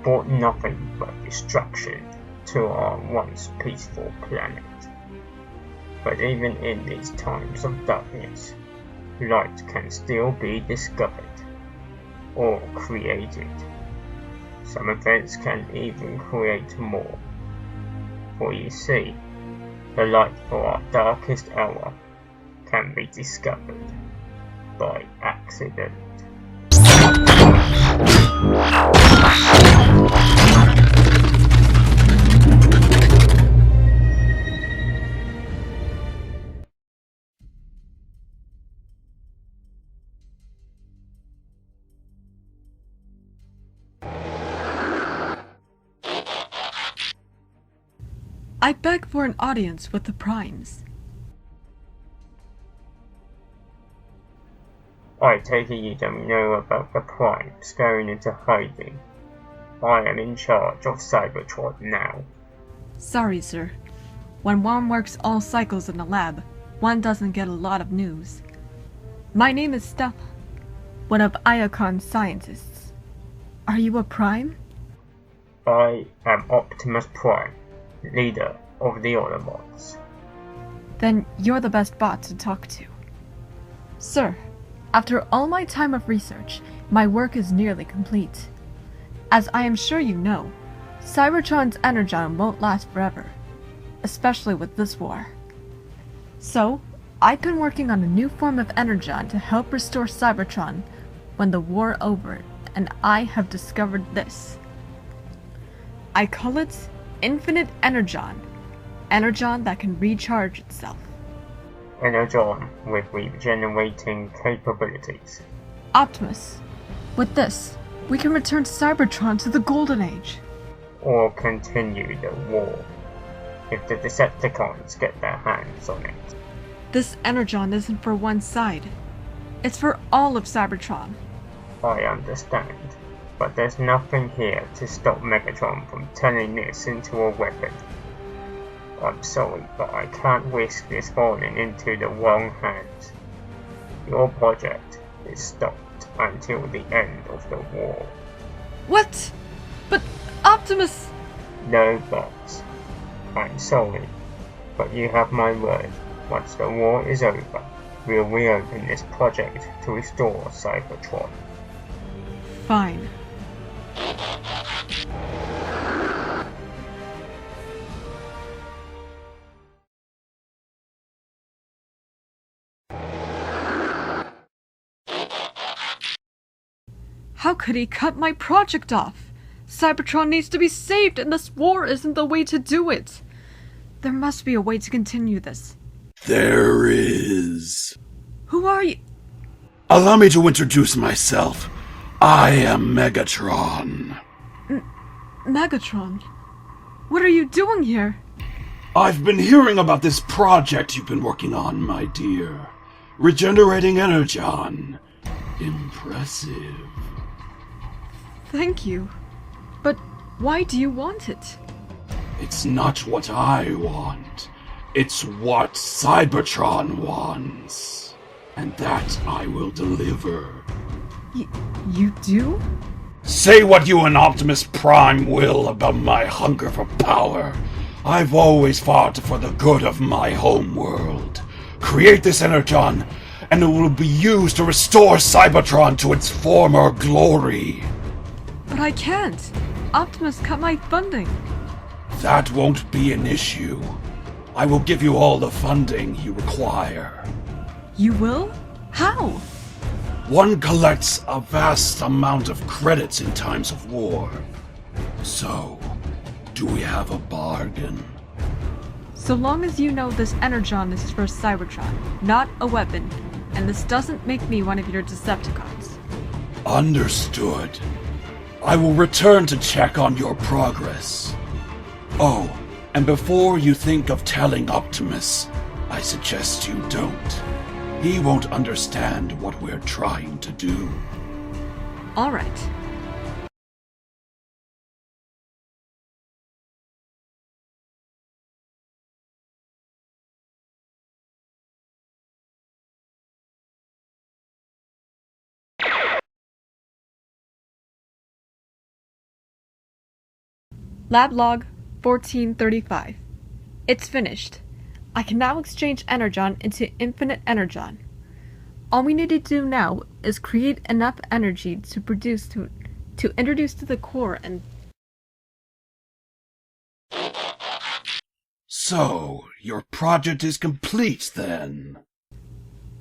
brought nothing but destruction to our once peaceful planet. But even in these times of darkness, light can still be discovered or created. Some events can even create more. For you see, the light for our darkest hour can be discovered by accident. I beg for an audience with the Primes. I take it you don't know about the Primes going into hiding. I am in charge of Cybertron now. Sorry, sir. When one works all cycles in the lab, one doesn't get a lot of news. My name is Stella, one of Iacon's scientists. Are you a Prime? I am Optimus Prime, leader of the Autobots. Then you're the best bot to talk to. Sir, after all my time of research, my work is nearly complete. As I am sure you know, Cybertron's energon won't last forever, especially with this war. So, I've been working on a new form of energon to help restore Cybertron when the war over, and I have discovered this. I call it Infinite Energon. Energon that can recharge itself. Energon with regenerating capabilities. Optimus, with this, we can return Cybertron to the Golden Age. Or continue the war, if the Decepticons get their hands on it. This energon isn't for one side. It's for all of Cybertron. I understand, but there's nothing here to stop Megatron from turning this into a weapon. I'm sorry, but I can't risk this falling into the wrong hands. Your project is stopped until the end of the war. What? But Optimus... No buts. I'm sorry, but you have my word. Once the war is over, we'll reopen this project to restore Cybertron. Fine. How could he cut my project off? Cybertron needs to be saved, and this war isn't the way to do it. There must be a way to continue this. There is. Who are you? Allow me to introduce myself. I am Megatron. Megatron? What are you doing here? I've been hearing about this project you've been working on, my dear. Regenerating Energon. Impressive. Thank you. But why do you want it? It's not what I want. It's what Cybertron wants. And that I will deliver. You do? Say what you and Optimus Prime will about my hunger for power. I've always fought for the good of my home world. Create this energon, and it will be used to restore Cybertron to its former glory. But I can't. Optimus cut my funding. That won't be an issue. I will give you all the funding you require. You will? How? One collects a vast amount of credits in times of war. So, do we have a bargain? So long as you know this energon is for Cybertron, not a weapon, and this doesn't make me one of your Decepticons. Understood. I will return to check on your progress. Oh, and before you think of telling Optimus, I suggest you don't. He won't understand what we're trying to do. All right. Lab log 1435. It's finished. I can now exchange Energon into infinite Energon. All we need to do now is create enough energy to introduce to the core and... So, your project is complete then?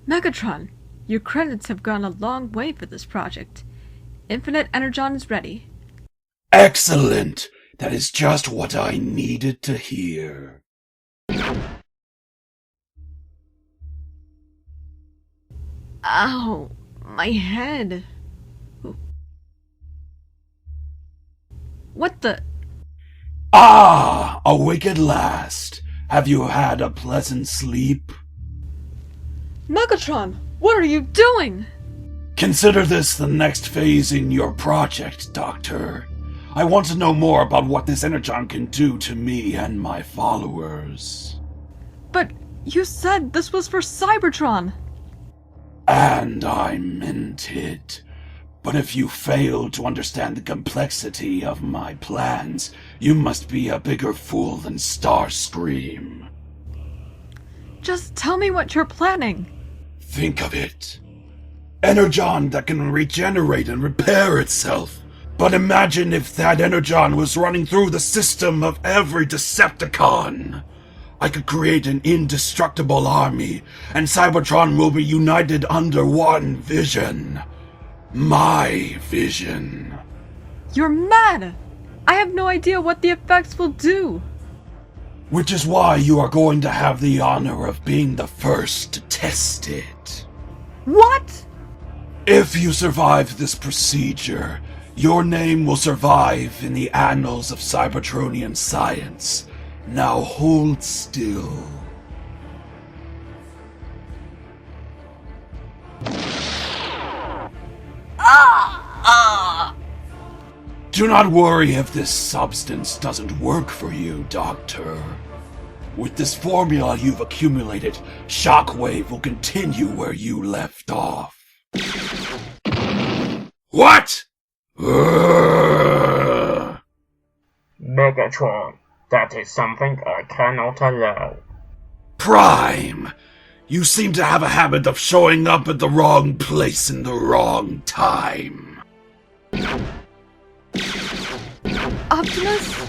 Megatron, your credits have gone a long way for this project. Infinite Energon is ready. Excellent! That is just what I needed to hear. Ow, my head. What the... Ah! Awake at last. Have you had a pleasant sleep? Megatron, what are you doing? Consider this the next phase in your project, Doctor. I want to know more about what this Energon can do to me and my followers. But you said this was for Cybertron. And I meant it. But if you fail to understand the complexity of my plans, you must be a bigger fool than Starscream. Just tell me what you're planning. Think of it. Energon that can regenerate and repair itself. But imagine if that Energon was running through the system of every Decepticon. I could create an indestructible army, and Cybertron will be united under one vision. My vision. You're mad! I have no idea what the effects will do. Which is why you are going to have the honor of being the first to test it. What? If you survive this procedure, your name will survive in the annals of Cybertronian science. Now hold still. Do not worry if this substance doesn't work for you, Doctor. With this formula you've accumulated, Shockwave will continue where you left off. What? Megatron, that is something I cannot allow. Prime! You seem to have a habit of showing up at the wrong place in the wrong time. Optimus?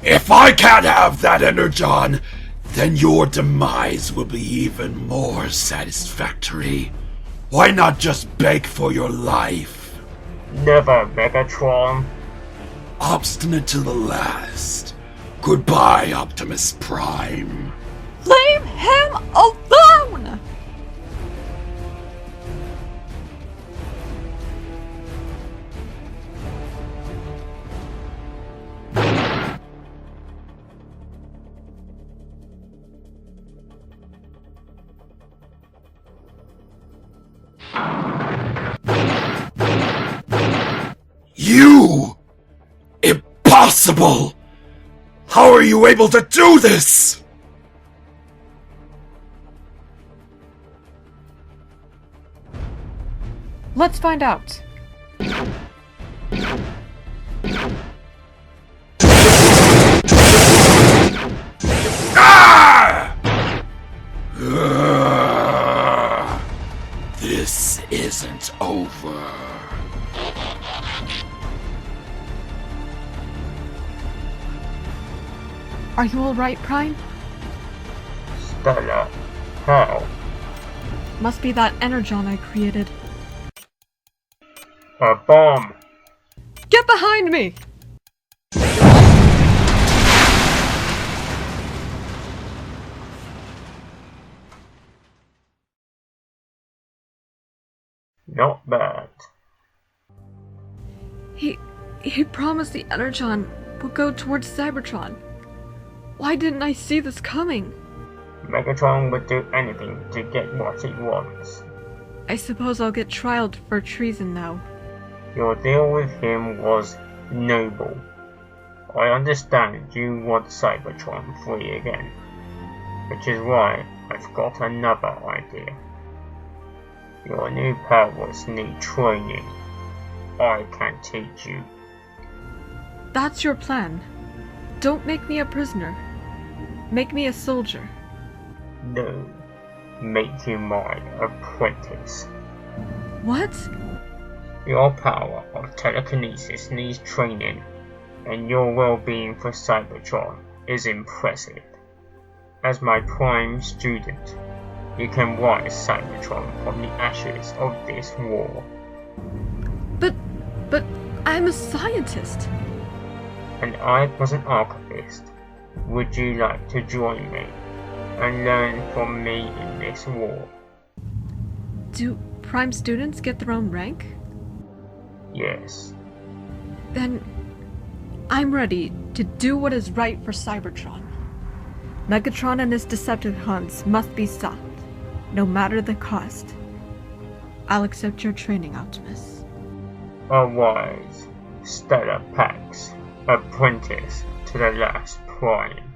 If I can't have that Energon, then your demise will be even more satisfactory. Why not just beg for your life? Never, Megatron. Obstinate to the last. Goodbye, Optimus Prime. Leave him alone! You! Impossible! How are you able to do this? Let's find out. Ah! This isn't over. Are you alright, Prime? Stella, how? Must be that Energon I created. A bomb! Get behind me! Not bad. He promised the Energon would go towards Cybertron. Why didn't I see this coming? Megatron would do anything to get what he wants. I suppose I'll get trialed for treason now. Your deal with him was noble. I understand you want Cybertron free again, which is why I've got another idea. Your new powers need training. I can teach you. That's your plan. Don't make me a prisoner. Make me a soldier. No, make you my apprentice. What? Your power of telekinesis needs training, and your well-being for Cybertron is impressive. As my prime student, you can rise Cybertron from the ashes of this war. But I'm a scientist. And I was an archivist. Would you like to join me and learn from me in this war? Do prime students get their own rank? Yes. Then I'm ready to do what is right for Cybertron. Megatron and his Decepticons must be stopped, no matter the cost. I'll accept your training, Optimus. A wise Stella Pax, apprentice to the last prime.